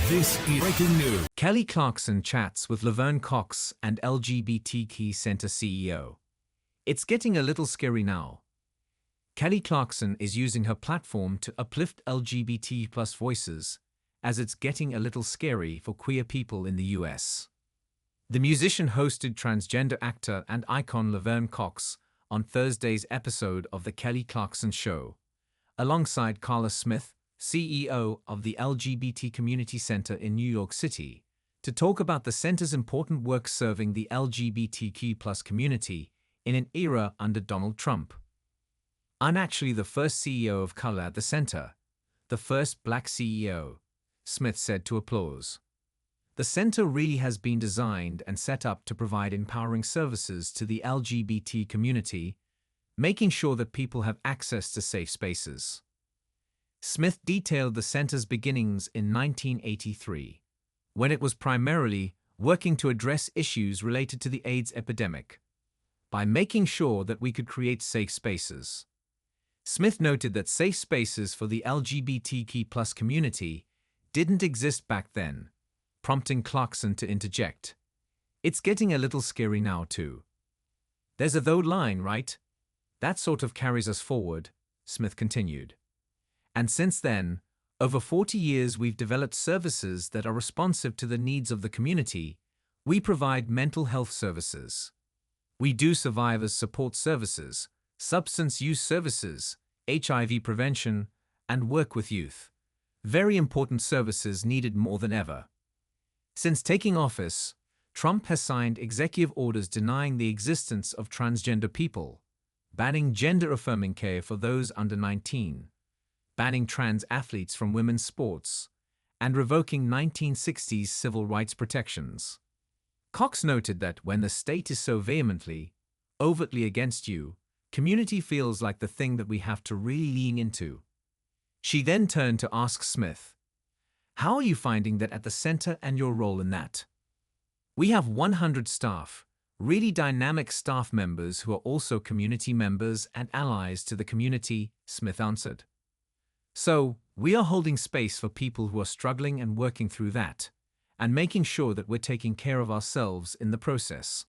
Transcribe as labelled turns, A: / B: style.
A: This is breaking news.
B: Kelly Clarkson chats with Laverne Cox and LGBT Center CEO. It's getting a little scary now. Kelly Clarkson is using her platform to uplift LGBT plus voices, as it's getting a little scary for queer people in the US. The musician hosted transgender actor and icon Laverne Cox on Thursday's episode of The Kelly Clarkson Show, alongside Carla Smith, CEO of the LGBT Community Center in New York City, to talk about the center's important work serving the LGBTQ+ community in an era under Donald Trump. "I'm actually the first CEO of color at the center, the first black CEO," Smith said to Applause. "The center really has been designed and set up to provide empowering services to the LGBT community, making sure that people have access to safe spaces." Smith detailed the center's beginnings in 1983, when it was primarily working to address issues related to the AIDS epidemic, by making sure that we could create safe spaces. Smith noted that safe spaces for the LGBTQ+ community didn't exist back then, prompting Clarkson to interject. "It's getting a little scary now, too. There's a though line, right? That sort of carries us forward," Smith continued. "And since then, over 40 years we've developed services that are responsive to the needs of the community. We provide mental health services. We do survivors support services, substance use services, HIV prevention, and work with youth. Very important services needed more than ever." Since taking office, Trump has signed executive orders denying the existence of transgender people, banning gender-affirming care for those under 19, banning trans athletes from women's sports, and revoking 1960s civil rights protections. Cox noted that when the state is so vehemently, overtly against you, community feels like the thing that we have to really lean into. She then turned to ask Smith, "How are you finding that at the center and your role in that?" "We have 100 staff, really dynamic staff members who are also community members and allies to the community," Smith answered. "So, we are holding space for people who are struggling and working through that, and making sure that we're taking care of ourselves in the process."